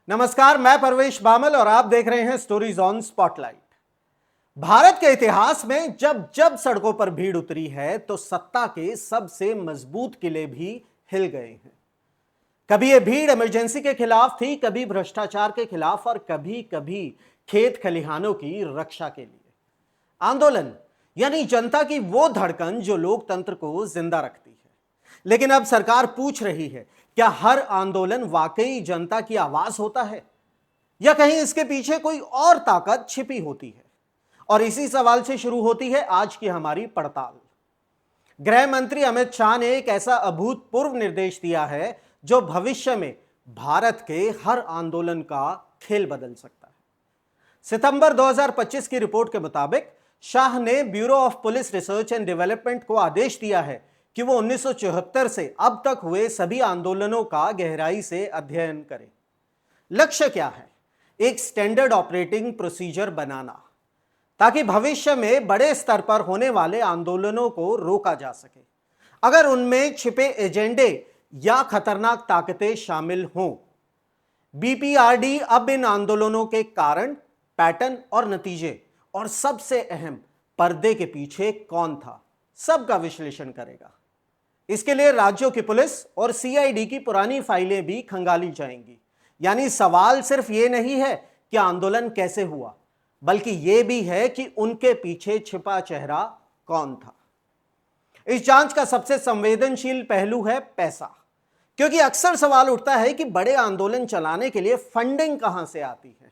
नमस्कार, मैं परवेश बामल और आप देख रहे हैं स्टोरीज ऑन स्पॉटलाइट। भारत के इतिहास में जब जब सड़कों पर भीड़ उतरी है तो सत्ता के सबसे मजबूत किले भी हिल गए हैं। कभी यह भीड़ इमरजेंसी के खिलाफ थी, कभी भ्रष्टाचार के खिलाफ और कभी कभी खेत खलिहानों की रक्षा के लिए। आंदोलन यानी जनता की वो धड़कन जो लोकतंत्र को जिंदा रखती है। लेकिन अब सरकार पूछ रही है, क्या हर आंदोलन वाकई जनता की आवाज होता है या कहीं इसके पीछे कोई और ताकत छिपी होती है? और इसी सवाल से शुरू होती है आज की हमारी पड़ताल। गृह मंत्री अमित शाह ने एक ऐसा अभूतपूर्व निर्देश दिया है जो भविष्य में भारत के हर आंदोलन का खेल बदल सकता है। सितंबर 2025 की रिपोर्ट के मुताबिक शाह ने bureau of police research and development को आदेश दिया है कि वो 1974 से अब तक हुए सभी आंदोलनों का गहराई से अध्ययन करें। लक्ष्य क्या है? एक स्टैंडर्ड ऑपरेटिंग प्रोसीजर बनाना, ताकि भविष्य में बड़े स्तर पर होने वाले आंदोलनों को रोका जा सके अगर उनमें छिपे एजेंडे या खतरनाक ताकतें शामिल हों। बीपीआरडी अब इन आंदोलनों के कारण, पैटर्न और नतीजे और सबसे अहम पर्दे के पीछे कौन था, सबका विश्लेषण करेगा। इसके लिए राज्यों की पुलिस और सीआईडी की पुरानी फाइलें भी खंगाली जाएंगी। यानी सवाल सिर्फ ये नहीं है कि आंदोलन कैसे हुआ, बल्कि यह भी है कि उनके पीछे छिपा चेहरा कौन था। इस जांच का सबसे संवेदनशील पहलू है पैसा, क्योंकि अक्सर सवाल उठता है कि बड़े आंदोलन चलाने के लिए फंडिंग कहां से आती है।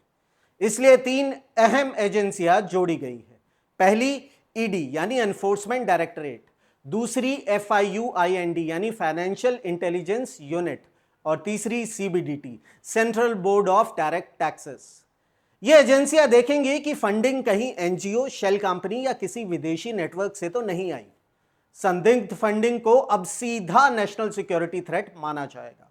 इसलिए 3 अहम एजेंसियां जोड़ी गई है। पहली ईडी यानी एनफोर्समेंट डायरेक्टरेट, दूसरी FIUIND यानी फाइनेंशियल इंटेलिजेंस यूनिट और तीसरी CBDT central board of direct taxes. ये एजेंसियां देखेंगी कि फंडिंग कहीं एनजीओ, शेल कंपनी या किसी विदेशी नेटवर्क से तो नहीं आई। संदिग्ध फंडिंग को अब सीधा नेशनल सिक्योरिटी थ्रेट माना जाएगा।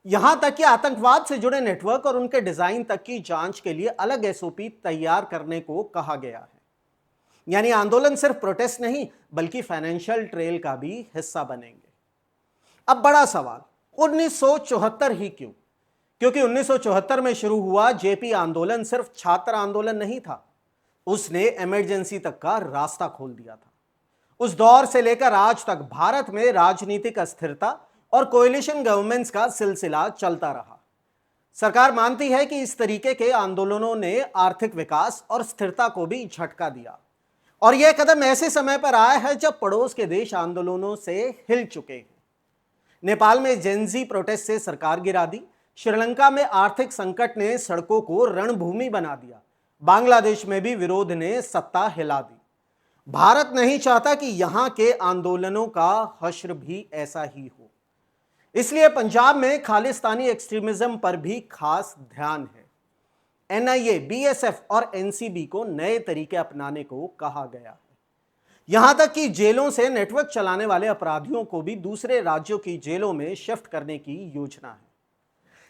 यहां तक कि आतंकवाद से जुड़े नेटवर्क और उनके डिजाइन तक की जांच के लिए अलग SOP तैयार करने को कहा गया है। यानी आंदोलन सिर्फ प्रोटेस्ट नहीं बल्कि फाइनेंशियल ट्रेल का भी हिस्सा बनेंगे। अब बड़ा सवाल, 1974 ही क्यों? क्योंकि 1974 में शुरू हुआ जेपी आंदोलन सिर्फ छात्र आंदोलन नहीं था, उसने इमरजेंसी तक का रास्ता खोल दिया था। उस दौर से लेकर आज तक भारत में राजनीतिक अस्थिरता और कोएलिशन गवर्नमेंट्स का सिलसिला चलता रहा। सरकार मानती है कि इस तरीके के आंदोलनों ने आर्थिक विकास और स्थिरता को भी झटका दिया, और यह कदम ऐसे समय पर आया है जब पड़ोस के देश आंदोलनों से हिल चुके हैं। नेपाल में जेनजी प्रोटेस्ट से सरकार गिरा दी, श्रीलंका में आर्थिक संकट ने सड़कों को रणभूमि बना दिया, बांग्लादेश में भी विरोध ने सत्ता हिला दी। भारत नहीं चाहता कि यहां के आंदोलनों का हश्र भी ऐसा ही हो। इसलिए पंजाब में खालिस्तानी एक्सट्रीमिज्म पर भी खास ध्यान है। NIA, BSF और NCB को नए तरीके अपनाने को कहा गया है। यहां तक कि जेलों से नेटवर्क चलाने वाले अपराधियों को भी दूसरे राज्यों की जेलों में शिफ्ट करने की योजना है।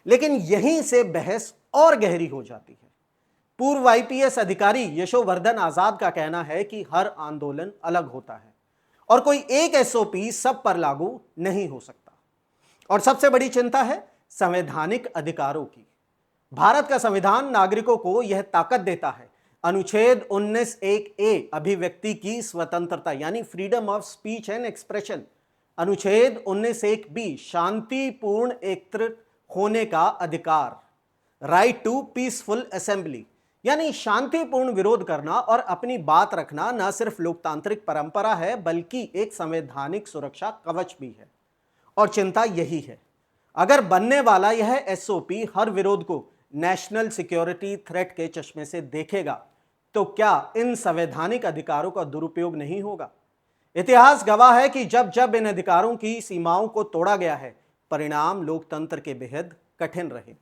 लेकिन यहीं से बहस और गहरी हो जाती है। पूर्व IPS अधिकारी यशोवर्धन आजाद का कहना है कि हर आंदोलन अलग होता है और कोई एक SOP सब पर लागू नहीं हो सकता। और सबसे बड़ी चिंता है संवैधानिक अधिकारों की। भारत का संविधान नागरिकों को यह ताकत देता है। अनुच्छेद 19(1)(a) अभिव्यक्ति की स्वतंत्रता यानी freedom of speech and expression, अनुच्छेद 19(1)(b) शांतिपूर्ण एकत्र होने का अधिकार, राइट टू पीसफुल असेंबली यानी शांतिपूर्ण विरोध करना और अपनी बात रखना न सिर्फ लोकतांत्रिक परंपरा है बल्कि एक संवैधानिक सुरक्षा कवच भी है। और चिंता यही है, अगर बनने वाला यह SOP हर विरोध को नेशनल सिक्योरिटी थ्रेट के चश्मे से देखेगा तो क्या इन संवैधानिक अधिकारों का दुरुपयोग नहीं होगा? इतिहास गवाह है कि जब जब इन अधिकारों की सीमाओं को तोड़ा गया है, परिणाम लोकतंत्र के बेहद कठिन रहे।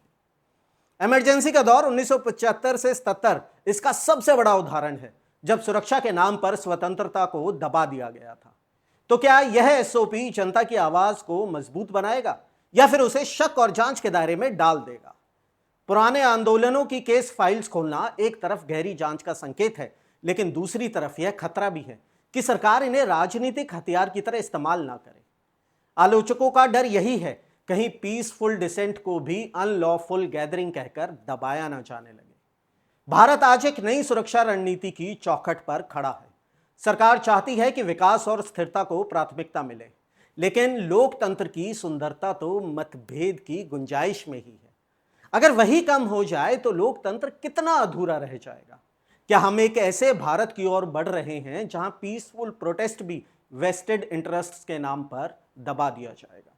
इमरजेंसी का दौर 1975 से 77 इसका सबसे बड़ा उदाहरण है, जब सुरक्षा के नाम पर स्वतंत्रता को दबा दिया गया था। तो क्या यह SOP जनता की आवाज को मजबूत बनाएगा या फिर उसे शक और जांच के दायरे में डाल देगा? पुराने आंदोलनों की केस फाइल्स खोलना एक तरफ गहरी जांच का संकेत है, लेकिन दूसरी तरफ यह खतरा भी है कि सरकार इन्हें राजनीतिक हथियार की तरह इस्तेमाल ना करे। आलोचकों का डर यही है कहीं पीसफुल डिसेंट को भी अनलॉफुल गैदरिंग कहकर दबाया ना जाने लगे। भारत आज एक नई सुरक्षा रणनीति की चौखट पर खड़ा है। सरकार चाहती है कि विकास और स्थिरता को प्राथमिकता मिले, लेकिन लोकतंत्र की सुंदरता तो मतभेद की गुंजाइश में ही है। अगर वही कम हो जाए तो लोकतंत्र कितना अधूरा रह जाएगा। क्या हम एक ऐसे भारत की ओर बढ़ रहे हैं जहां पीसफुल प्रोटेस्ट भी वेस्टेड इंटरेस्ट्स के नाम पर दबा दिया जाएगा,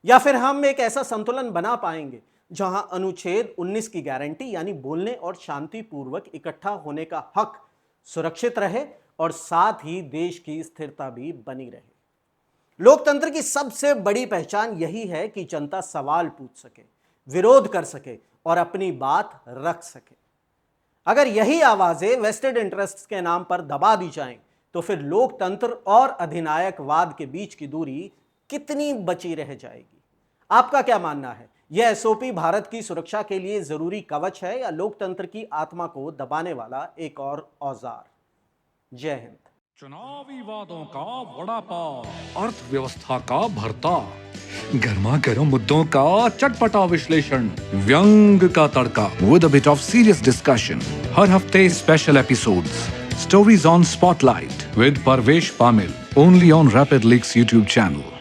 या फिर हम एक ऐसा संतुलन बना पाएंगे जहां अनुच्छेद 19 की गारंटी यानी बोलने और शांतिपूर्वक इकट्ठा होने का हक सुरक्षित रहे और साथ ही देश की स्थिरता भी बनी रहे। लोकतंत्र की सबसे बड़ी पहचान यही है कि जनता सवाल पूछ सके, विरोध कर सके और अपनी बात रख सके। अगर यही आवाजें वेस्टेड इंटरेस्ट्स के नाम पर दबा दी जाएं, तो फिर लोकतंत्र और अधिनायकवाद के बीच की दूरी कितनी बची रह जाएगी। आपका क्या मानना है? यह एसओपी भारत की सुरक्षा के लिए जरूरी कवच है या लोकतंत्र की आत्मा को दबाने वाला एक और औजार? जय हिंद। चुनावी वादों का वड़ा पाव, अर्थव्यवस्था का भरता, गर्मा गर्म मुद्दों का चटपटा विश्लेषण, व्यंग का तड़का with a bit of serious discussion. हर हफ्ते special episodes, stories on spotlight with Parvesh Pamil, only on Rapid Leaks YouTube channel.